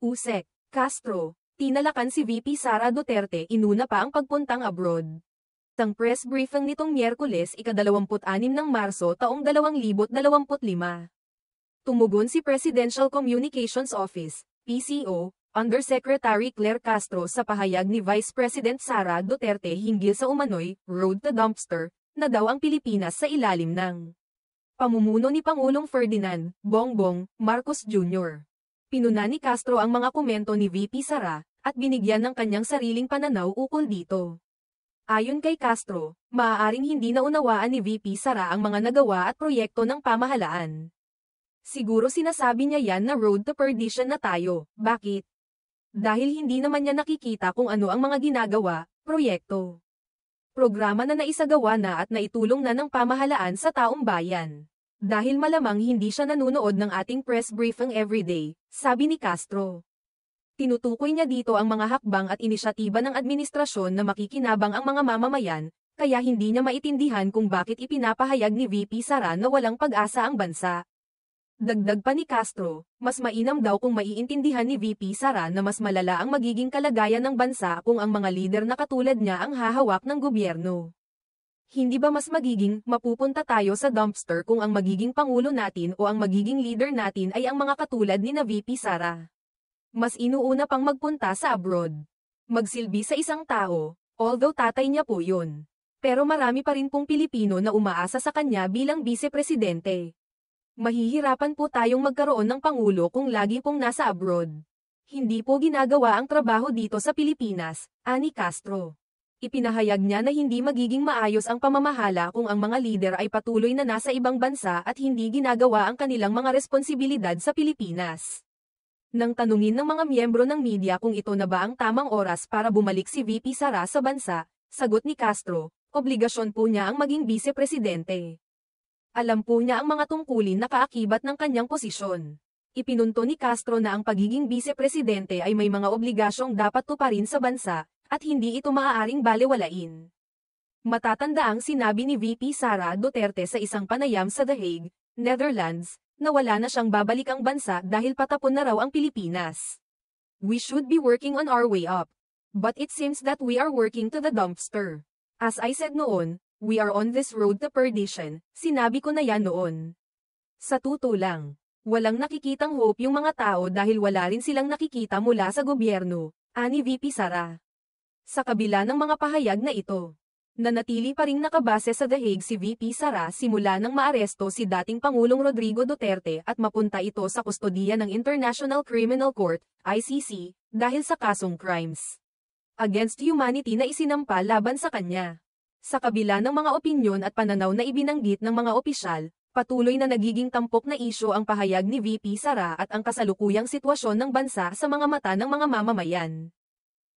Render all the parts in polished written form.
Usek, Castro, tinalakan si VP Sara Duterte inuna pa ang pagpuntang abroad. Ang press briefing nitong Miyerkules ika-26 ng Marso taong 2025. Tumugon si Presidential Communications Office, PCO, Undersecretary Claire Castro sa pahayag ni Vice President Sara Duterte hinggil sa umano'y road to dumpster na daw ang Pilipinas sa ilalim ng pamumuno ni Pangulong Ferdinand Bongbong Marcos Jr. Pinuna ni Castro ang mga komento ni VP Sara at binigyan ng kanyang sariling pananaw ukol dito. Ayon kay Castro, maaaring hindi naunawaan ni VP Sara ang mga nagawa at proyekto ng pamahalaan. Siguro sinasabi niya yan na road to perdition na tayo. Bakit? Dahil hindi naman niya nakikita kung ano ang mga ginagawa, proyekto, programa na naisagawa na at naitulong na ng pamahalaan sa taong bayan. Dahil malamang hindi siya nanonood ng ating press briefing everyday, sabi ni Castro. Tinutukoy niya dito ang mga hakbang at inisyatiba ng administrasyon na makikinabang ang mga mamamayan, kaya hindi niya maintindihan kung bakit ipinapahayag ni VP Sara na walang pag-asa ang bansa. Dagdag pa ni Castro, mas mainam daw kung maiintindihan ni VP Sara na mas malala ang magiging kalagayan ng bansa kung ang mga lider na katulad niya ang hahawak ng gobyerno. Hindi ba mas magiging mapupunta tayo sa dumpster kung ang magiging pangulo natin o ang magiging leader natin ay ang mga katulad ni na VP Sara? Mas inuuna pang magpunta sa abroad. Magsilbi sa isang tao, although tatay niya po yun. Pero marami pa rin pong Pilipino na umaasa sa kanya bilang vice-presidente. Mahihirapan po tayong magkaroon ng pangulo kung lagi pong nasa abroad. Hindi po ginagawa ang trabaho dito sa Pilipinas, ani Castro. Ipinahayag niya na hindi magiging maayos ang pamamahala kung ang mga lider ay patuloy na nasa ibang bansa at hindi ginagawa ang kanilang mga responsibilidad sa Pilipinas. Nang tanungin ng mga miyembro ng media kung ito na ba ang tamang oras para bumalik si VP Sara sa bansa, sagot ni Castro, obligasyon po niya ang maging vice-presidente. Alam po niya ang mga tungkulin na kaakibat ng kanyang posisyon. Ipinunto ni Castro na ang pagiging vice-presidente ay may mga obligasyong dapat tuparin sa bansa, at hindi ito maaaring balewalain. Matatandaang sinabi ni VP Sara Duterte sa isang panayam sa The Hague, Netherlands, na wala na siyang babalik ang bansa dahil patapon na raw ang Pilipinas. We should be working on our way up. But it seems that we are working to the dumpster. As I said noon, we are on this road to perdition, sinabi ko na yan noon. Sa totoo lang, walang nakikitang hope yung mga tao dahil wala rin silang nakikita mula sa gobyerno, ani VP Sara. Sa kabila ng mga pahayag na ito, nanatili pa ring nakabase sa The Hague si VP Sara simula nang maaresto si dating Pangulong Rodrigo Duterte at mapunta ito sa kustodiya ng International Criminal Court, ICC, dahil sa kasong crimes against humanity na isinampa laban sa kanya. Sa kabila ng mga opinyon at pananaw na ibinanggit ng mga opisyal, patuloy na nagiging tampok na isyu ang pahayag ni VP Sara at ang kasalukuyang sitwasyon ng bansa sa mga mata ng mga mamamayan.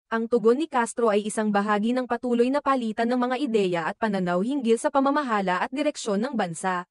Ang tugon ni Castro ay isang bahagi ng patuloy na palitan ng mga ideya at pananaw hinggil sa pamamahala at direksyon ng bansa.